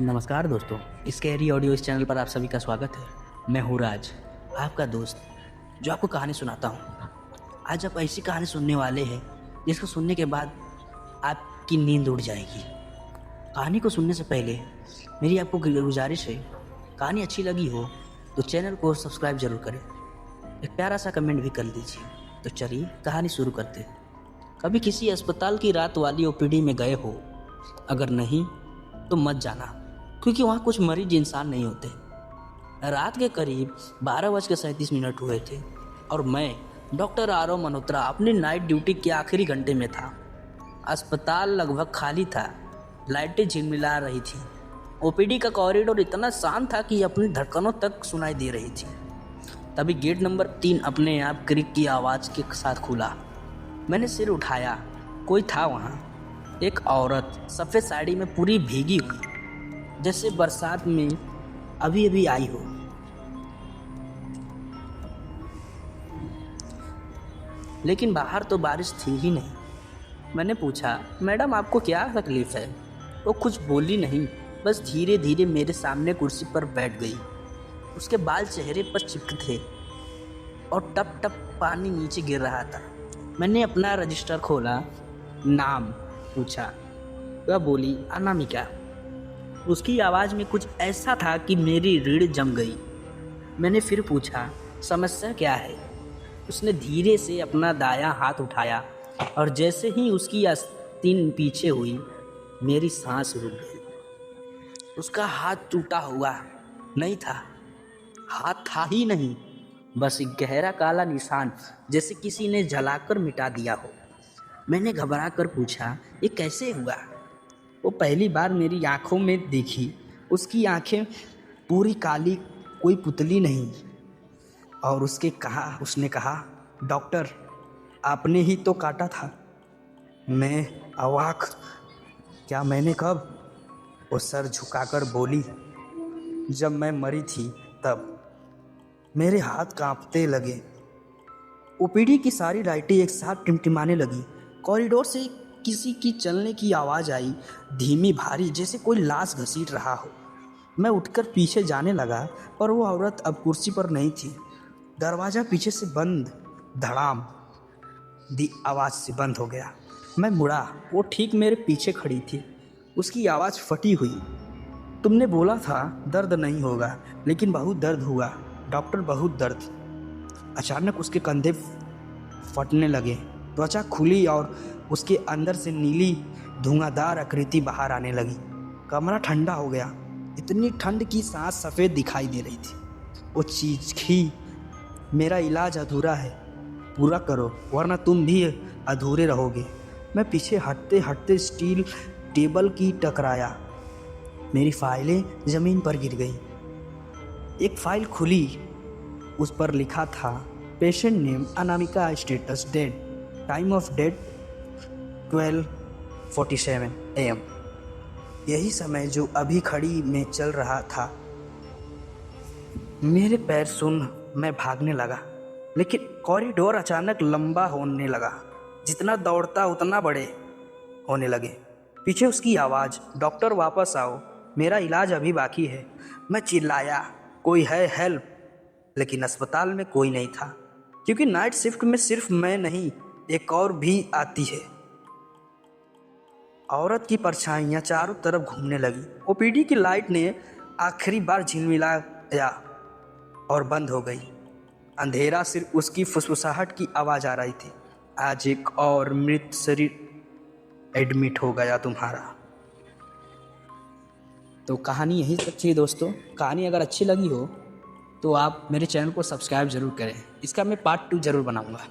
नमस्कार दोस्तों, scary audio इस चैनल पर आप सभी का स्वागत है। मैं हूँ राज, आपका दोस्त जो आपको कहानी सुनाता हूँ। आज आप ऐसी कहानी सुनने वाले हैं जिसको सुनने के बाद आपकी नींद उड़ जाएगी। कहानी को सुनने से पहले मेरी आपको गुजारिश है, कहानी अच्छी लगी हो तो चैनल को सब्सक्राइब जरूर करें, एक प्यारा सा कमेंट भी कर दीजिए। तो चलिए कहानी शुरू करते हैं। कभी किसी अस्पताल की रात वाली ओपीडी में गए हो? अगर नहीं तो मत जाना, क्योंकि वहाँ कुछ मरीज इंसान नहीं होते। रात के करीब 12:37 हुए थे और मैं डॉक्टर आरव मल्होत्रा अपनी नाइट ड्यूटी के आखिरी घंटे में था। अस्पताल लगभग खाली था, लाइटें झिलमिला रही थी। ओपीडी का कॉरिडोर इतना शांत था कि अपनी धड़कनों तक सुनाई दे रही थी। तभी गेट नंबर 3 अपने आप क्रिक की आवाज़ के साथ खुला। मैंने सिर उठाया, कोई था वहाँ। एक औरत सफ़ेद साड़ी में पूरी भीगी हुई, जैसे बरसात में अभी अभी आई हो। लेकिन बाहर तो बारिश थी ही नहीं। मैंने पूछा, मैडम आपको क्या तकलीफ़ है? वो कुछ बोली नहीं, बस धीरे धीरे मेरे सामने कुर्सी पर बैठ गई। उसके बाल चेहरे पर चिपके थे और टप टप पानी नीचे गिर रहा था। मैंने अपना रजिस्टर खोला, नाम पूछा। वह बोली, अनामिका। उसकी आवाज़ में कुछ ऐसा था कि मेरी रीढ़ जम गई। मैंने फिर पूछा, समस्या क्या है? उसने धीरे से अपना दायां हाथ उठाया और जैसे ही उसकी आस्तीन पीछे हुई, मेरी सांस रुक गई। उसका हाथ टूटा हुआ नहीं था, हाथ था ही नहीं, बस एक गहरा काला निशान, जैसे किसी ने जलाकर मिटा दिया हो। मैंने घबरा कर पूछा, ये कैसे हुआ? वो पहली बार मेरी आंखों में देखी। उसकी आंखें पूरी काली, कोई पुतली नहीं। और उसने कहा, डॉक्टर आपने ही तो काटा था। मैं अवाक, क्या मैंने कब? वो सर झुकाकर बोली, जब मैं मरी थी तब। मेरे हाथ कांपते लगे। ओपीडी की सारी लाइटें एक साथ टिमटिमाने लगी। कॉरिडोर से किसी की चलने की आवाज़ आई, धीमी भारी, जैसे कोई लाश घसीट रहा हो। मैं उठकर पीछे जाने लगा, पर वो औरत अब कुर्सी पर नहीं थी। दरवाज़ा पीछे से बंद, धड़ाम दी आवाज़ से बंद हो गया। मैं मुड़ा, वो ठीक मेरे पीछे खड़ी थी। उसकी आवाज़ फटी हुई, तुमने बोला था दर्द नहीं होगा, लेकिन बहुत दर्द हुआ डॉक्टर, बहुत दर्द। अचानक उसके कंधे फटने लगे, त्वचा खुली और उसके अंदर से नीली धुआंधार आकृति बाहर आने लगी। कमरा ठंडा हो गया, इतनी ठंड की सांस सफ़ेद दिखाई दे रही थी। वो चीखी, मेरा इलाज अधूरा है, पूरा करो वरना तुम भी अधूरे रहोगे। मैं पीछे हटते हटते स्टील टेबल की टकराया। मेरी फाइलें ज़मीन पर गिर गई। एक फाइल खुली, उस पर लिखा था, patient name Anamika, status dead, time of death 12:47 AM। यही समय जो अभी घड़ी में चल रहा था। मेरे पैर सुन मैं भागने लगा, लेकिन कॉरिडोर अचानक लंबा होने लगा। जितना दौड़ता उतना बड़े होने लगे। पीछे उसकी आवाज़, डॉक्टर वापस आओ, मेरा इलाज अभी बाकी है। मैं चिल्लाया, कोई है, हेल्प। लेकिन अस्पताल में कोई नहीं था, क्योंकि नाइट शिफ्ट में सिर्फ मैं नहीं, एक और भी आती है। औरत की परछाइयाँ चारों तरफ घूमने लगी। ओपीडी की लाइट ने आखिरी बार झिलमिलाया और बंद हो गई। अंधेरा, सिर्फ उसकी फुसफुसाहट की आवाज़ आ रही थी, आज एक और मृत शरीर एडमिट हो गया तुम्हारा। तो कहानी यहीं तक थी दोस्तों। कहानी अगर अच्छी लगी हो तो आप मेरे चैनल को सब्सक्राइब ज़रूर करें। इसका मैं पार्ट 2 ज़रूर बनाऊँगा।